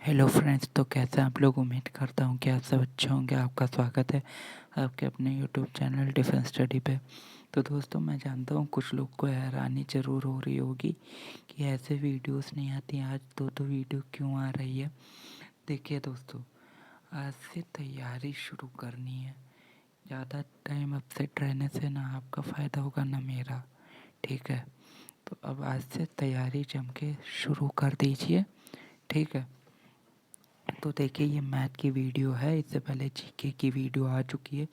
Hello friends, तो कैसे हैं आप लोग। उम्मीद करता हूँ कि आप सब अच्छे होंगे। आपका स्वागत है आपके अपने यूट्यूब चैनल डिफेंस स्टडी पे। तो दोस्तों, मैं जानता हूँ कुछ लोग को हैरानी ज़रूर हो रही होगी कि ऐसे वीडियोस नहीं आती, आज दो वीडियो क्यों आ रही है। देखिए दोस्तों, आज से तैयारी शुरू करनी है। ज़्यादा टाइम अपसेट रहने से ना आपका फ़ायदा होगा ना मेरा, ठीक है। तो अब आज से तैयारी जम के शुरू कर दीजिए, ठीक है। तो देखिए, ये मैथ की वीडियो है, इससे पहले जीके की वीडियो आ चुकी है।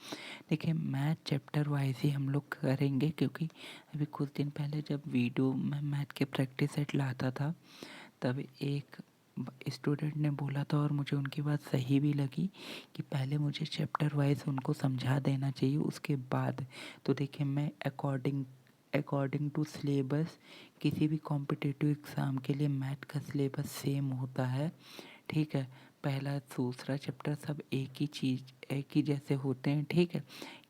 देखिए, मैथ चैप्टर वाइज ही हम लोग करेंगे, क्योंकि अभी कुछ दिन पहले जब वीडियो में मैथ के प्रैक्टिस सेट लाता था, तब एक स्टूडेंट ने बोला था और मुझे उनकी बात सही भी लगी कि पहले मुझे चैप्टर वाइज उनको समझा देना चाहिए, उसके बाद। तो देखिए, मैं अकॉर्डिंग टू सिलेबस, किसी भी कॉम्पिटिटिव एग्ज़ाम के लिए मैथ का सिलेबस सेम होता है, ठीक है। पहला दूसरा चैप्टर सब एक ही जैसे होते हैं, ठीक है।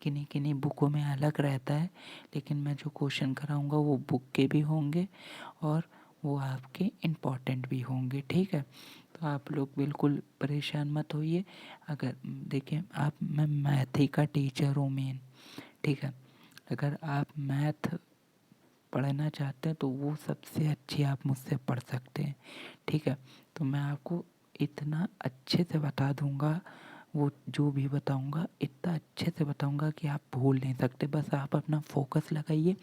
किन्हीं किन्हीं बुकों में अलग रहता है, लेकिन मैं जो क्वेश्चन कराऊंगा वो बुक के भी होंगे और वो आपके इम्पोर्टेंट भी होंगे, ठीक है। तो आप लोग बिल्कुल परेशान मत होइए। अगर देखिए, मैं मैथ ही का टीचर हूँ मेन, ठीक है। अगर आप मैथ पढ़ना चाहते हैं तो वो सबसे अच्छी आप मुझसे पढ़ सकते हैं, ठीक है। तो मैं आपको इतना अच्छे से बता दूंगा, वो जो भी बताऊंगा इतना अच्छे से बताऊंगा कि आप भूल नहीं सकते। बस आप अपना फोकस लगाइए,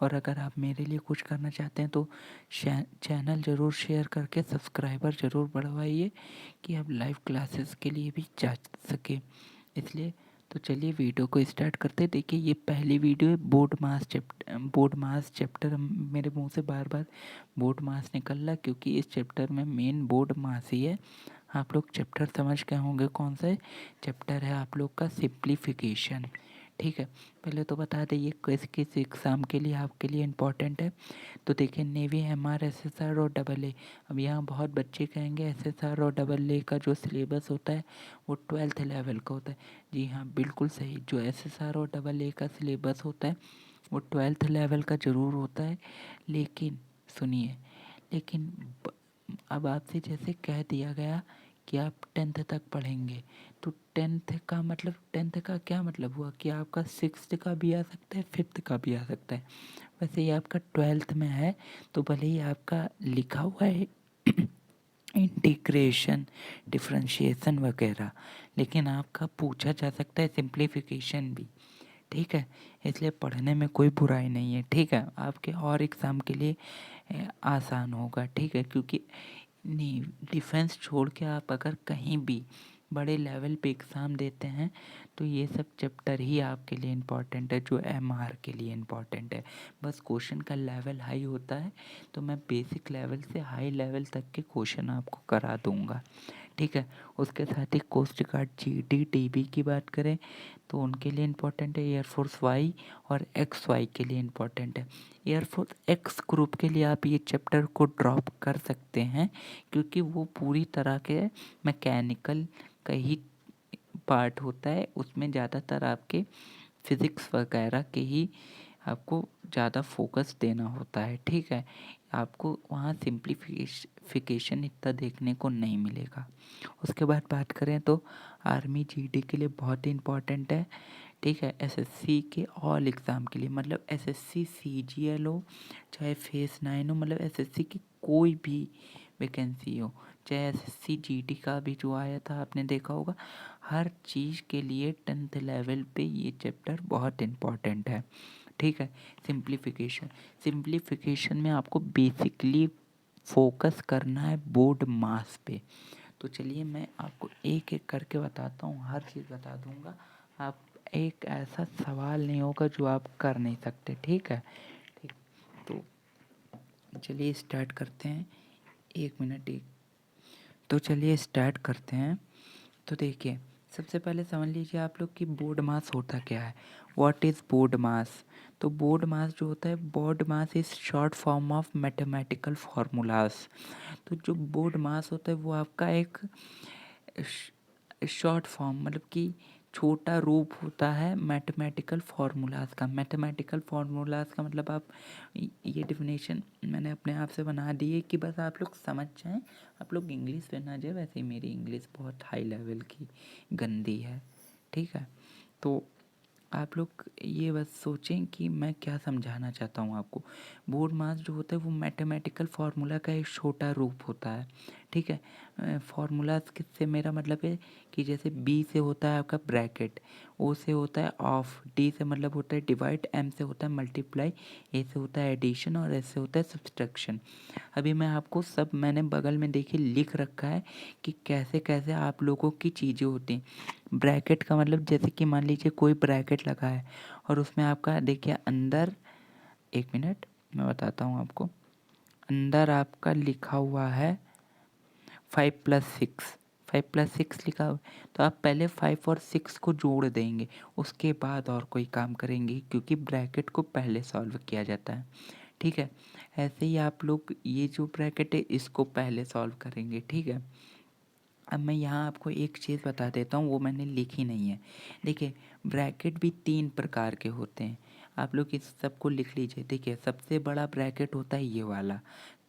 और अगर आप मेरे लिए कुछ करना चाहते हैं तो चैनल ज़रूर शेयर करके सब्सक्राइबर ज़रूर बढ़वाइए कि आप लाइव क्लासेस के लिए भी जा सके। इसलिए तो चलिए वीडियो को स्टार्ट करते हैं। देखिए, ये पहली वीडियो है बोर्ड मास चैप्टर। मेरे मुंह से बार बार बोर्ड मास निकल रहा, क्योंकि इस चैप्टर में मेन बोर्ड मास ही है। आप लोग चैप्टर समझ गए होंगे कौन सा है। चैप्टर है आप लोग का सिंप्लीफिकेशन, ठीक है। पहले तो बता दें किस किस एग्ज़ाम के लिए आपके लिए इम्पोर्टेंट है। तो देखिए, नेवी, एमआर, एसएसआर और डबल ए। अब यहाँ बहुत बच्चे कहेंगे एसएसआर और डबल ए का जो सिलेबस होता है वो 12th लेवल का होता है। जी हाँ, बिल्कुल सही। जो एसएसआर और डबल ए का सिलेबस होता है वो 12th लेवल का ज़रूर होता है, लेकिन सुनिए, लेकिन अब आपसे जैसे कह दिया गया कि आप 10th तक पढ़ेंगे, तो 10th का क्या मतलब हुआ कि आपका 6th का भी आ सकता है, 5th का भी आ सकता है। वैसे ये आपका 12th में है, तो भले ही आपका लिखा हुआ है इंटीग्रेशन, डिफरेंशिएशन वगैरह, लेकिन आपका पूछा जा सकता है सिंप्लीफिकेशन भी, ठीक है। इसलिए पढ़ने में कोई बुराई नहीं है, ठीक है। आपके और एग्ज़ाम के लिए आसान होगा, ठीक है। क्योंकि नहीं, डिफेंस छोड़ के आप अगर कहीं भी बड़े लेवल पे एग्ज़ाम देते हैं तो ये सब चैप्टर ही आपके लिए इम्पॉर्टेंट है, जो एमआर के लिए इम्पॉर्टेंट है। बस क्वेश्चन का लेवल हाई होता है, तो मैं बेसिक लेवल से हाई लेवल तक के क्वेश्चन आपको करा दूंगा, ठीक है। उसके साथ ही कोस्ट गार्ड, जीडी, टीबी की बात करें तो उनके लिए इम्पोर्टेंट है। एयरफोर्स वाई और एक्स वाई के लिए इम्पोर्टेंट है। एयरफोर्स एक्स ग्रुप के लिए आप ये चैप्टर को ड्रॉप कर सकते हैं, क्योंकि वो पूरी तरह के मैकेनिकल का ही पार्ट होता है। उसमें ज़्यादातर आपके फिज़िक्स वगैरह के ही आपको ज़्यादा फोकस देना होता है, ठीक है। आपको वहाँ सिंप्लीफिकेशन इतना देखने को नहीं मिलेगा। उसके बाद बात करें तो आर्मी जीडी के लिए बहुत ही इम्पोर्टेंट है, ठीक है। एसएससी के ऑल एग्ज़ाम के लिए, मतलब एसएससी सीजीएल हो चाहे फेस 9 हो, मतलब एसएससी की कोई भी वैकेंसी हो, चाहे एसएससी जीडी का भी जो आया था आपने देखा होगा, हर चीज़ के लिए 10th लेवल पे ये चैप्टर बहुत इम्पॉर्टेंट है, ठीक है। सिंप्लीफिकेशन में आपको बेसिकली फोकस करना है बोर्ड मास पे। तो चलिए, मैं आपको एक एक करके बताता हूँ, हर चीज़ बता दूँगा। आप एक ऐसा सवाल नहीं होगा जो आप कर नहीं सकते, ठीक है। ठीक, तो चलिए स्टार्ट करते हैं। एक मिनट, एक तो चलिए स्टार्ट करते हैं। तो देखिए, सबसे पहले समझ लीजिए आप लोग कि बोर्ड मास होता क्या है। व्हाट इज़ बोर्ड मास। तो बोर्ड मास जो होता है, board mass is short form of mathematical formulas. तो जो बोर्ड मास होता है वो आपका एक शॉर्ट फॉर्म, मतलब कि छोटा रूप होता है मैथमेटिकल फार्मूलाज का। मैथमेटिकल फार्मूलाज का मतलब आप ये डेफिनेशन मैंने अपने आप से बना दी है कि बस आप लोग समझ जाएं, आप लोग इंग्लिश पे ना जाए। वैसे ही मेरी इंग्लिश बहुत हाई लेवल की गंदी है, ठीक है। तो आप लोग ये बस सोचें कि मैं क्या समझाना चाहता हूँ आपको। बोर्ड मास जो होता है वो मैथमेटिकल फार्मूला का एक छोटा रूप होता है, ठीक है। फार्मूला किससे मेरा मतलब है कि जैसे बी से होता है आपका ब्रैकेट, ओ से होता है ऑफ, डी से मतलब होता है डिवाइड, एम से होता है मल्टीप्लाई, ए से होता है एडिशन और एस से होता है सब्सट्रैक्शन। अभी मैं आपको सब मैंने बगल में देखिए लिख रखा है कि कैसे कैसे आप लोगों की चीज़ें होती हैं। ब्रैकेट का मतलब जैसे कि मान लीजिए कोई ब्रैकेट लगा है और उसमें आपका देखिए अंदर, एक मिनट मैं बताता हूँ आपको, अंदर आपका लिखा हुआ है 5+6, 5+6 लिखा हुआ है। तो आप पहले 5 और 6 को जोड़ देंगे, उसके बाद और कोई काम करेंगे क्योंकि ब्रैकेट को पहले सॉल्व किया जाता है, ठीक है। ऐसे ही आप लोग ये जो ब्रैकेट है इसको पहले सॉल्व करेंगे, ठीक है। अब मैं यहाँ आपको एक चीज़ बता देता हूँ, वो मैंने लिखी नहीं है। देखिए ब्रैकेट भी 3 प्रकार के होते हैं, आप लोग इस सबको लिख लीजिए। देखिए सबसे बड़ा ब्रैकेट होता है ये वाला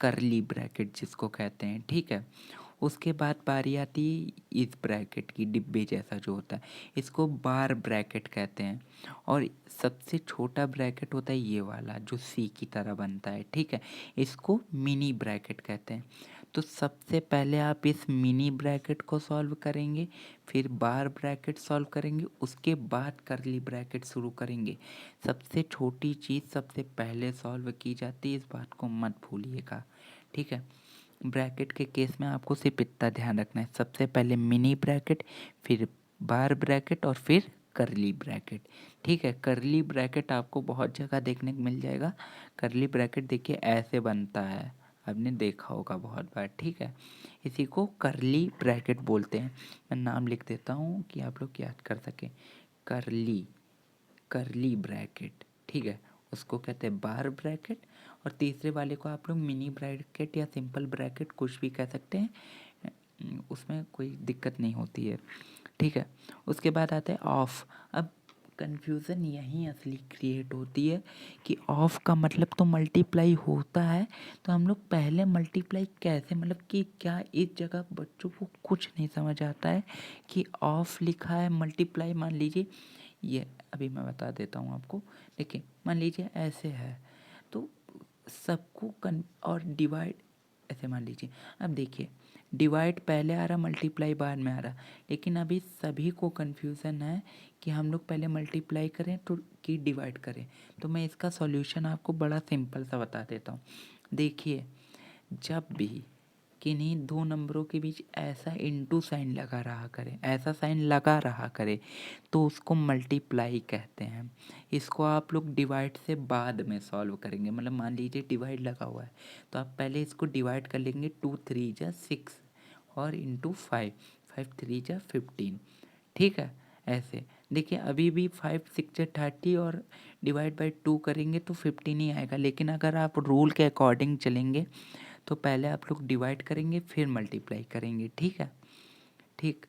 करली ब्रैकेट जिसको कहते हैं, ठीक है। उसके बाद बारी आती है इस ब्रैकेट की, डिब्बे जैसा जो होता है, इसको बार ब्रैकेट कहते हैं। और सबसे छोटा ब्रैकेट होता है ये वाला जो सी की तरह बनता है, ठीक है, इसको मिनी ब्रैकेट कहते हैं। तो सबसे पहले आप इस मिनी ब्रैकेट को सॉल्व करेंगे, फिर बार ब्रैकेट सॉल्व करेंगे, उसके बाद करली ब्रैकेट शुरू करेंगे। सबसे छोटी चीज़ सबसे पहले सॉल्व की जाती है, इस बात को मत भूलिएगा, ठीक है। ब्रैकेट के केस में आपको सिर्फ इतना ध्यान रखना है, सबसे पहले मिनी ब्रैकेट, फिर बार ब्रैकेट और फिर करली ब्रैकेट, ठीक है। करली ब्रैकेट आपको बहुत जगह देखने को मिल जाएगा। करली ब्रैकेट देखिए ऐसे बनता है, आपने देखा होगा बहुत बार, ठीक है। इसी को करली ब्रैकेट बोलते हैं। मैं नाम लिख देता हूँ कि आप लोग याद कर सकें। करली, करली ब्रैकेट, ठीक है, उसको कहते हैं बार ब्रैकेट। और तीसरे वाले को आप लोग मिनी ब्रैकेट या सिंपल ब्रैकेट कुछ भी कह सकते हैं, उसमें कोई दिक्कत नहीं होती है, ठीक है। उसके बाद आता है ऑफ। अब कन्फ्यूज़न यहीं असली क्रिएट होती है कि ऑफ का मतलब तो मल्टीप्लाई होता है, तो हम लोग पहले मल्टीप्लाई कैसे, मतलब कि क्या इस जगह बच्चों को कुछ नहीं समझ आता है कि ऑफ लिखा है मल्टीप्लाई, मान लीजिए ये अभी मैं बता देता हूँ आपको। देखिए मान लीजिए ऐसे है तो सबको और डिवाइड ऐसे मान लीजिए। अब देखिए डिवाइड पहले आ रहा, मल्टीप्लाई बाद में आ रहा, लेकिन अभी सभी को कन्फ्यूज़न है कि हम लोग पहले मल्टीप्लाई करें तो कि डिवाइड करें। तो मैं इसका सॉल्यूशन आपको बड़ा सिंपल सा बता देता हूँ। देखिए जब भी किन्हीं दो नंबरों के बीच ऐसा इनटू साइन लगा रहा करे, ऐसा साइन लगा रहा करे, तो उसको मल्टीप्लाई कहते हैं। इसको आप लोग डिवाइड से बाद में सॉल्व करेंगे। मतलब मान लीजिए डिवाइड लगा हुआ है तो आप पहले इसको डिवाइड कर लेंगे, 2×3=6 और इंटू 5, 5×3=15, ठीक है। ऐसे देखिए अभी भी 5×6=30 और डिवाइड बाई 2 करेंगे तो 15 ही आएगा। लेकिन अगर आप रूल के अकॉर्डिंग चलेंगे तो पहले आप लोग डिवाइड करेंगे फिर मल्टीप्लाई करेंगे, ठीक है, ठीक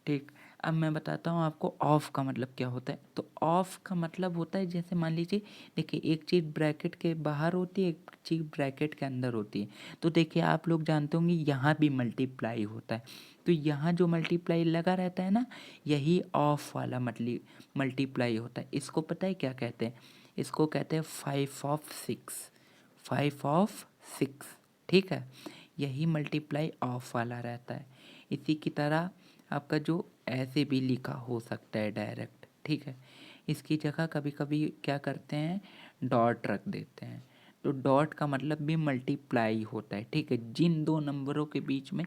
ठीक। अब मैं बताता हूँ आपको ऑफ का मतलब क्या होता है। तो ऑफ का मतलब होता है जैसे मान लीजिए, देखिए एक चीज़ ब्रैकेट के बाहर होती है, एक चीज़ ब्रैकेट के अंदर होती है। तो देखिए आप लोग जानते होंगे यहाँ भी मल्टीप्लाई होता है, तो यहाँ जो मल्टीप्लाई लगा रहता है ना, यही ऑफ वाला मल्टीप्लाई होता है। इसको पता है क्या कहते हैं? इसको कहते हैं 5/6, 5/6, ठीक है। यही मल्टीप्लाई ऑफ वाला रहता है। इसी की तरह आपका जो ऐसे भी लिखा हो सकता है डायरेक्ट, ठीक है। इसकी जगह कभी कभी क्या करते हैं, डॉट रख देते हैं। तो डॉट का मतलब भी मल्टीप्लाई होता है, ठीक है। जिन दो नंबरों के बीच में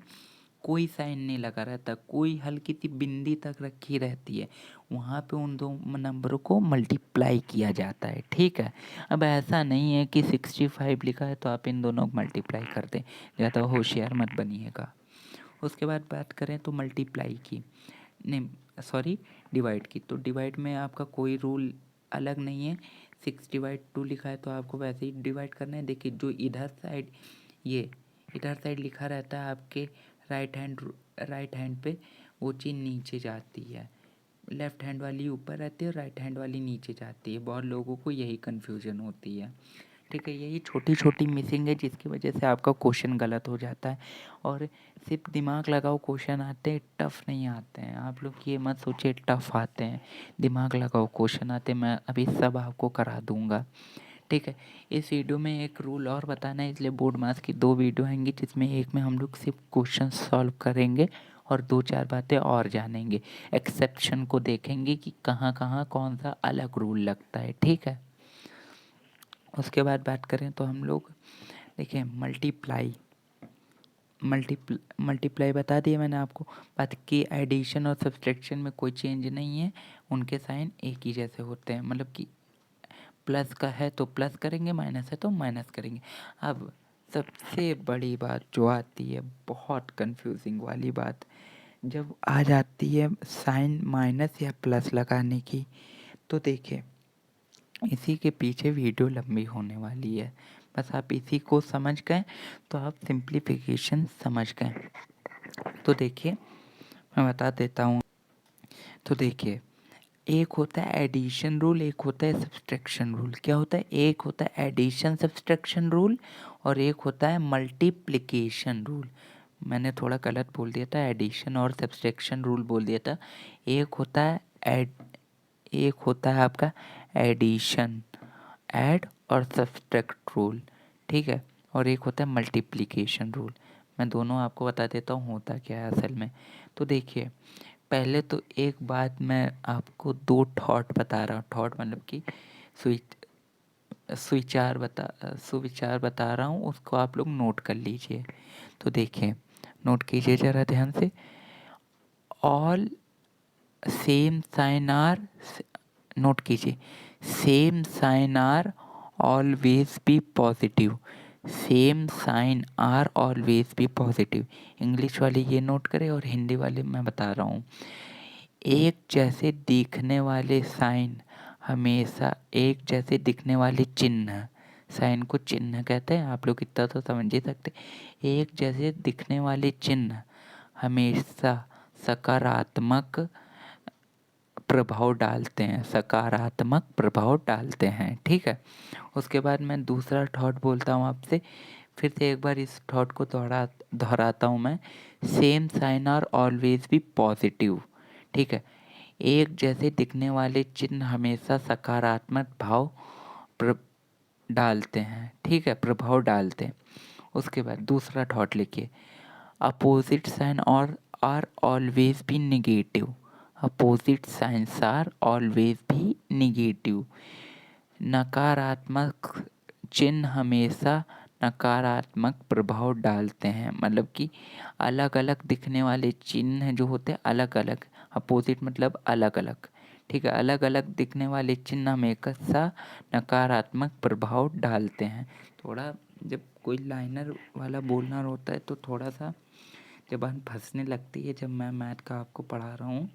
कोई साइन नहीं लगा रहता, कोई हल्की सी बिंदी तक रखी रहती है, वहाँ पे उन दो नंबरों को मल्टीप्लाई किया जाता है, ठीक है। अब ऐसा नहीं है कि 65 लिखा है तो आप इन दोनों को मल्टीप्लाई कर दें, ज़्यादा होशियार मत बनिएगा। उसके बाद बात करें तो मल्टीप्लाई की, नहीं सॉरी, डिवाइड की। तो डिवाइड में आपका कोई रूल अलग नहीं है, 6/2 लिखा है तो आपको वैसे ही डिवाइड करना है। देखिए जो इधर साइड, ये इधर साइड लिखा रहता है आपके राइट हैंड पे, वो चीज़ नीचे जाती है, लेफ़्ट हैंड वाली ऊपर रहती है और राइट हैंड वाली नीचे जाती है। बहुत लोगों को यही कन्फ्यूज़न होती है। ठीक है, यही छोटी-छोटी मिसिंग है जिसकी वजह से आपका क्वेश्चन गलत हो जाता है। और सिर्फ़ दिमाग लगाओ क्वेश्चन आते हैं, टफ़ नहीं आते हैं। आप लोग ये मत सोचिए टफ़ आते हैं, दिमाग लगाओ क्वेश्चन आते हैं। मैं अभी सब आपको करा दूँगा। ठीक है, इस वीडियो में एक रूल और बताना है, इसलिए बोर्ड मास की 2 वीडियो आएँगी जिसमें एक में हम लोग सिर्फ़ क्वेश्चन सॉल्व करेंगे और 2-4 बातें और जानेंगे। एक्सेप्शन को देखेंगे कि कहाँ-कहाँ कौन-सा अलग रूल लगता है। ठीक है? उसके बाद बात करें तो हम लोग देखिए मल्टीप्लाई बता दिया मैंने आपको। बात की एडिशन और सब्सट्रैक्शन में कोई चेंज नहीं है, उनके साइन एक ही जैसे होते हैं। मतलब कि प्लस का है तो प्लस करेंगे, माइनस है तो माइनस करेंगे। अब सबसे बड़ी बात जो आती है, बहुत कंफ्यूजिंग वाली बात, जब आ जाती है साइन माइनस या प्लस लगाने की, तो देखिए इसी के पीछे वीडियो लंबी होने वाली है। बस आप इसी को समझ गए तो आप सिंप्लीफिकेशन समझ गए। तो देखिए मैं बता देता हूँ। तो देखिए एक होता है एडिशन रूल, एक होता है सब्सट्रैक्शन रूल। क्या होता है? एक होता है एडिशन सब्सट्रैक्शन रूल और एक होता है मल्टीप्लिकेशन रूल। मैंने थोड़ा गलत बोल दिया था, एडिशन और सब्सट्रैक्शन रूल बोल दिया था। एक होता है एक होता है आपका एडिशन, ऐड और सब्सट्रैक्ट रूल। ठीक है, और एक होता है मल्टीप्लिकेशन रूल। मैं दोनों आपको बता देता हूँ होता क्या है असल में। तो देखिए पहले तो एक बात मैं आपको 2 थॉट बता रहा हूँ। थॉट मतलब कि स्विच सुविचार बता रहा हूँ, उसको आप लोग नोट कर लीजिए। तो देखिए नोट कीजिए ज़रा ध्यान से। All same sign are, note कीजिए, same sign are always be positive. Same sign are always be positive. English वाले ये नोट करें और हिंदी वाले मैं बता रहा हूँ। एक जैसे दिखने वाले साइन हमेशा, एक जैसे दिखने वाले चिन्ह, साइन को चिन्ह कहते हैं, आप लोग इतना तो समझ ही सकते। एक जैसे दिखने वाले चिन्ह हमेशा सकारात्मक प्रभाव डालते हैं, सकारात्मक प्रभाव डालते हैं। ठीक है, उसके बाद मैं दूसरा थॉट बोलता हूँ आपसे। फिर से एक बार इस थॉट को दोहराता हूँ मैं। Same sign are always be positive. ठीक है, एक जैसे दिखने वाले चिन्ह हमेशा सकारात्मक भाव प्र डालते हैं। ठीक है, प्रभाव डालते हैं। उसके बाद दूसरा थॉट लिखिए। अपोजिट साइन और are always be negative. Opposite signs are always be negative. नकारात्मक चिन्ह हमेशा नकारात्मक प्रभाव डालते हैं। मतलब कि अलग अलग दिखने वाले चिन्ह जो होते हैं, अलग अलग, अपोजिट मतलब अलग अलग। ठीक है, अलग अलग दिखने वाले चिन्ह हमेशा नकारात्मक प्रभाव डालते हैं। थोड़ा जब कोई लाइनर वाला बोलना होता है तो थोड़ा सा ज़बान फंसने लगती है। जब मैं मैथ का आपको पढ़ा रहा हूँ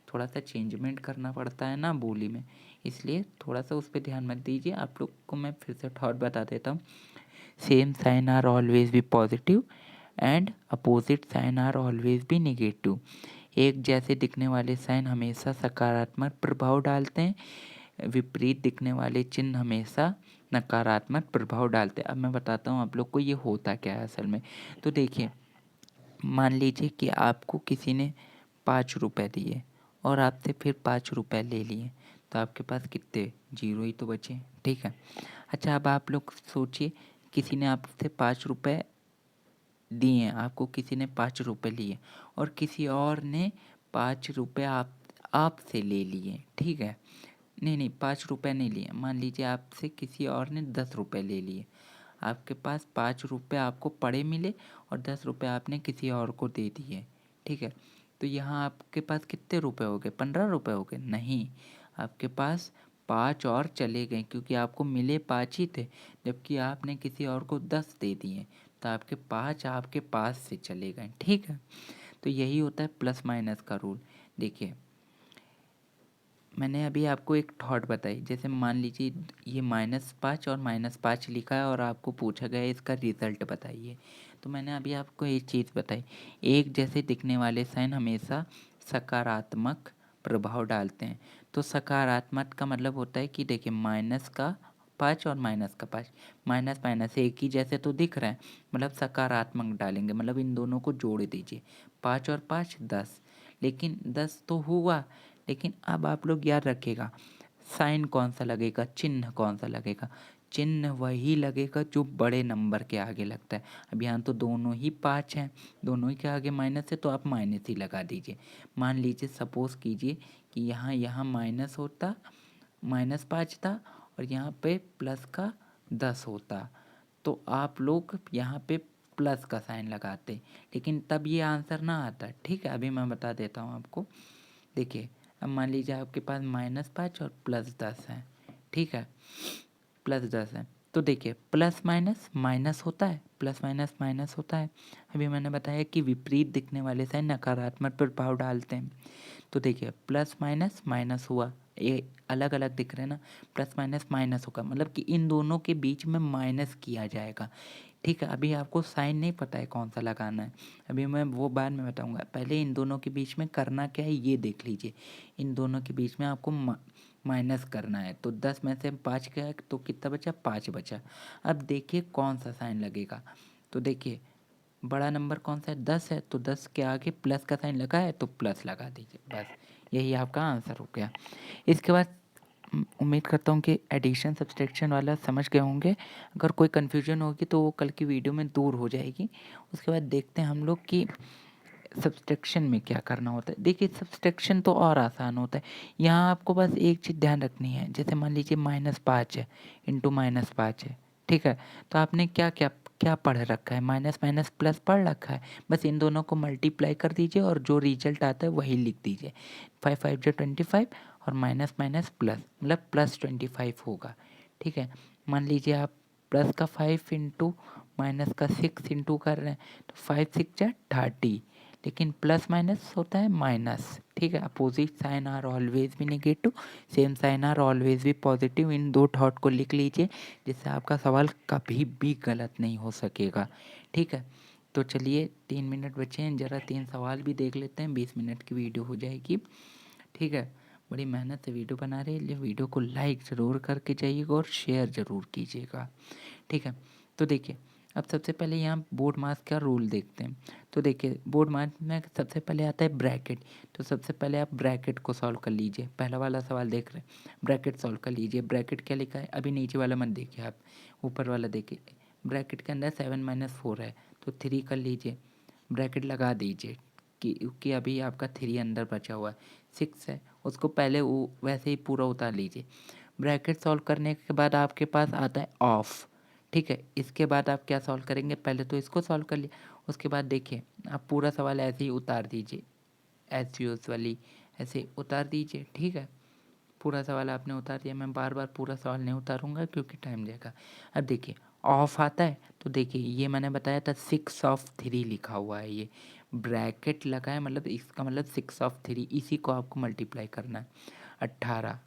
थोड़ा सा चेंजमेंट करना पड़ता है ना बोली में, इसलिए थोड़ा सा उस पर ध्यान मत दीजिए। आप लोग को मैं फिर से थॉट बता देता हूँ। Same sign are always be positive and opposite sign are always be negative. एक जैसे दिखने वाले साइन हमेशा सकारात्मक प्रभाव डालते हैं, विपरीत दिखने वाले चिन्ह हमेशा नकारात्मक प्रभाव डालते हैं। अब मैं बताता हूँ आप लोग को ये होता क्या है असल में। तो देखिए मान लीजिए कि आपको किसी ने 5 रुपए दिए और आपसे फिर 5 रुपए ले लिए, तो आपके पास कितने, 0 ही तो बचे। ठीक है, अच्छा अब आप लोग सोचिए किसी ने आपसे 5 रुपए दिए हैं, आपको किसी ने 5 रुपए लिए और किसी और ने 5 रुपए आपसे ले लिए। ठीक है, नहीं 5 रुपए नहीं लिए, मान लीजिए आपसे किसी और ने 10 रुपए ले लिए। आपके पास 5 रुपए आपको पड़े मिले और 10 रुपए आपने किसी और को दे दिए। ठीक है, तो यहाँ आपके पास कितने रुपए हो गए, 15 रुपए हो गए? नहीं, आपके पास 5 और चले गए क्योंकि आपको मिले 5 ही थे, जबकि आपने किसी और को 10 दे दिए, तो आपके 5 आपके पास से चले गए। ठीक है, तो यही होता है प्लस माइनस का रूल। देखिए मैंने अभी आपको एक थॉट बताई, जैसे मान लीजिए ये -5 और -5 लिखा है और आपको पूछा गया है इसका रिज़ल्ट बताइए। तो मैंने अभी आपको एक चीज़ बताई, एक जैसे दिखने वाले साइन हमेशा सकारात्मक प्रभाव डालते हैं। तो सकारात्मक का मतलब होता है कि देखिए माइनस का 5 और माइनस का 5, माइनस माइनस एक ही जैसे तो दिख रहा है, मतलब सकारात्मक डालेंगे, मतलब इन दोनों को जोड़ दीजिए। 5 और 5 10, लेकिन 10 तो हुआ, लेकिन अब आप लोग याद रखिएगा साइन कौन सा लगेगा, चिन्ह कौन सा लगेगा। चिन्ह वही लगेगा जो बड़े नंबर के आगे लगता है। अब यहाँ तो दोनों ही 5 हैं, दोनों ही के आगे माइनस है, तो आप माइनस ही लगा दीजिए। मान लीजिए सपोज़ कीजिए कि यहाँ यहाँ माइनस होता, -5 था, और यहाँ पे प्लस का 10 होता, तो आप लोग यहाँ पे प्लस का साइन लगाते, लेकिन तब ये आंसर ना आता। ठीक है, अभी मैं बता देता हूँ आपको। देखिए अब मान लीजिए आपके पास -5 और +10 है। ठीक है, +10 है, तो देखिए प्लस माइनस माइनस होता है, प्लस माइनस माइनस होता है। अभी मैंने बताया कि विपरीत दिखने वाले साइन नकारात्मक प्रभाव डालते हैं। तो देखिए प्लस माइनस माइनस हुआ, ये अलग अलग दिख रहे हैं ना, प्लस माइनस माइनस होगा, मतलब कि इन दोनों के बीच में माइनस किया जाएगा। ठीक है, अभी आपको साइन नहीं पता है कौन सा लगाना है, अभी मैं वो बाद में बताऊंगा। पहले इन दोनों के बीच में करना क्या है ये देख लीजिए। इन दोनों के बीच में आपको माइनस करना है, तो 10 में से 5 गया तो कितना बचा, 5 बचा। अब देखिए कौन सा साइन लगेगा, तो देखिए बड़ा नंबर कौन सा है, 10 है, तो 10 के आगे प्लस का साइन लगा है तो प्लस लगा दीजिए, बस यही आपका आंसर हो गया। इसके बाद उम्मीद करता हूँ कि एडिशन सब्सट्रैक्शन वाला समझ गए होंगे। अगर कोई कन्फ्यूजन होगी तो वो कल की वीडियो में दूर हो जाएगी। उसके बाद देखते हैं हम लोग कि सब्सट्रैक्शन में क्या करना होता है। देखिए सब्सट्रैक्शन तो और आसान होता है, यहाँ आपको बस एक चीज़ ध्यान रखनी है। जैसे मान लीजिए -5 है इंटू -5 है, ठीक है, तो आपने क्या क्या क्या पढ़ रखा है, माइनस माइनस प्लस पढ़ रखा है। बस इन दोनों को मल्टीप्लाई कर दीजिए और जो रिजल्ट आता है वही लिख दीजिए। 5 5 जो 25, और माइनस माइनस प्लस मतलब +25 होगा। ठीक है, मान लीजिए आप प्लस का 5 इंटू माइनस का 6 इंटू कर रहे हैं, तो 5 6 जा 30, लेकिन प्लस माइनस होता है माइनस। ठीक है, opposite sign are always be negative, same sign are always be positive. इन दो थॉट को लिख लीजिए, जिससे आपका सवाल कभी भी गलत नहीं हो सकेगा। ठीक है, तो चलिए 3 मिनट बचे हैं, ज़रा 3 सवाल भी देख लेते हैं, 20 मिनट की वीडियो हो जाएगी। ठीक है, बड़ी मेहनत से वीडियो बना रहे हैं, इसलिए वीडियो को लाइक ज़रूर करके जाइएगा और शेयर ज़रूर कीजिएगा। ठीक है, तो देखिए अब सबसे पहले यहाँ बोर्ड मास का रूल देखते हैं। तो देखिए बोर्ड मास में सबसे पहले आता है ब्रैकेट, तो सबसे पहले आप ब्रैकेट को सॉल्व कर लीजिए। पहला वाला सवाल देख रहे हैं, ब्रैकेट सॉल्व कर लीजिए। ब्रैकेट क्या लिखा है, अभी नीचे वाला मत देखिए, आप ऊपर वाला देखिए। ब्रैकेट के अंदर 7 - 4 है, तो 3 कर लीजिए, ब्रैकेट लगा दीजिए कि अभी आपका 3 अंदर बचा हुआ है। 6 है, उसको पहले वो वैसे ही पूरा उतार लीजिए। ब्रैकेट सॉल्व करने के बाद आपके पास आता है ऑफ। ठीक है, इसके बाद आप क्या सॉल्व करेंगे, पहले तो इसको सॉल्व कर लिया, उसके बाद देखिए आप पूरा सवाल ऐसे ही उतार दीजिए, एज यूजुअली ऐसे उतार दीजिए। ठीक है, पूरा सवाल आपने उतार दिया, मैं बार बार पूरा सवाल नहीं उतारूंगा क्योंकि टाइम जाएगा। अब देखिए ऑफ आता है, तो देखिए ये मैंने बताया था 6/3 लिखा हुआ है, ये ब्रैकेट लगा है, मतलब इसका मतलब 6/3, इसी को आपको मल्टीप्लाई करना है। 18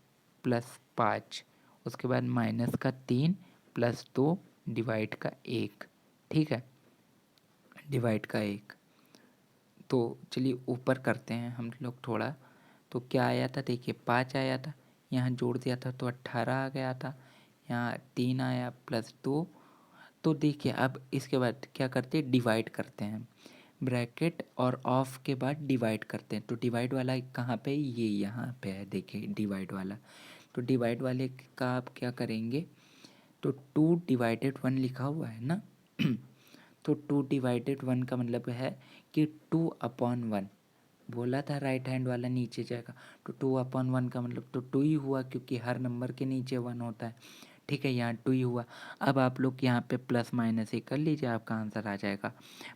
+ 5, उसके बाद -3 + 2 डिवाइड का 1। ठीक है, डिवाइड का 1, तो चलिए ऊपर करते हैं हम लोग थोड़ा। तो क्या आया था, देखिए 5 आया था, यहाँ जोड़ दिया था तो 18 आ गया था। यहाँ 3 आया +2। तो देखिए अब इसके बाद क्या करते हैं, डिवाइड करते हैं। ब्रैकेट और ऑफ के बाद डिवाइड करते हैं, तो डिवाइड वाला कहाँ पे, ये यहाँ पे है, देखिए डिवाइड वाला। तो डिवाइड वाले का आप क्या करेंगे, तो 2/1 लिखा हुआ है ना तो 2/1 का मतलब है कि 2/1 बोला था, राइट हैंड वाला नीचे जाएगा, तो 2/1 का मतलब तो 2 ही हुआ, क्योंकि हर नंबर के नीचे 1 होता है। ठीक है, यहाँ 2 ही हुआ। अब आप लोग यहाँ पे प्लस माइनस ही कर लीजिए, आपका आंसर आ जाएगा।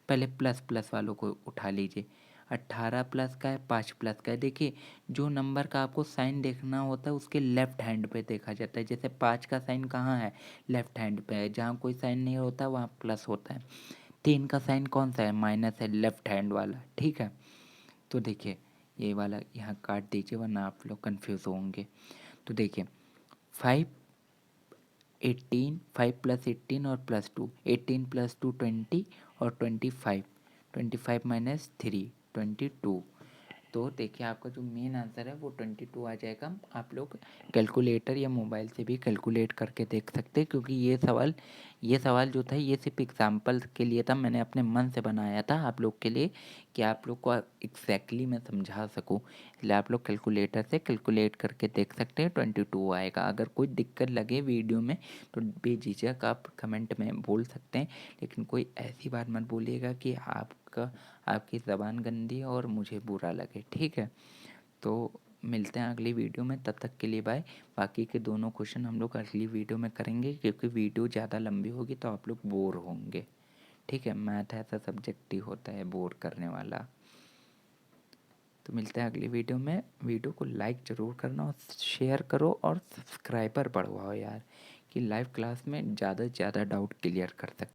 पहले प्लस प्लस वालों को उठा लीजिए। 18 प्लस का है, 5 प्लस का है। देखिए जो नंबर का आपको साइन देखना होता है उसके लेफ्ट हैंड पे देखा जाता है। जैसे 5 का साइन कहाँ है, लेफ्ट हैंड पे है, जहाँ कोई साइन नहीं होता वहाँ प्लस होता है। 3 का साइन कौन सा है, माइनस है, लेफ्ट हैंड वाला। ठीक है, तो देखिए ये वाला यहाँ काट दीजिए, वरना आप लोग कन्फ्यूज़ होंगे। तो देखिए 5 18, 5 + 18 और +2, 18 + 2 20 और 25, 25 - 3 22, तो देखिए आपका जो मेन आंसर है वो 22 आ जाएगा। आप लोग कैलकुलेटर या मोबाइल से भी कैलकुलेट करके देख सकते हैं, क्योंकि ये सवाल जो था ये सिर्फ एग्जांपल के लिए था, मैंने अपने मन से बनाया था आप लोग के लिए कि आप लोग को एग्जैक्टली मैं समझा सकूं। इसलिए आप लोग कैलकुलेटर से कैलकुलेट करके देख सकते हैं, 22 आएगा। अगर कोई दिक्कत लगे वीडियो में तो बेझिझक आप कमेंट में बोल सकते हैं, लेकिन कोई ऐसी बात मत बोलिएगा कि आपकी ज़बान गंदी है और मुझे बुरा लगे, ठीक है। तो मिलते हैं अगली वीडियो में, तब तक के लिए बाय। बाकी के दोनों क्वेश्चन हम लोग अगली वीडियो में करेंगे, क्योंकि वीडियो ज़्यादा लंबी होगी तो आप लोग बोर होंगे, ठीक है। मैथ ऐसा सब्जेक्ट ही होता है बोर करने वाला। तो मिलते हैं अगली वीडियो में। वीडियो को लाइक ज़रूर करना और शेयर करो और सब्सक्राइबर बढ़वाओ यार, कि लाइव क्लास में ज़्यादा से ज़्यादा डाउट क्लियर कर सकते।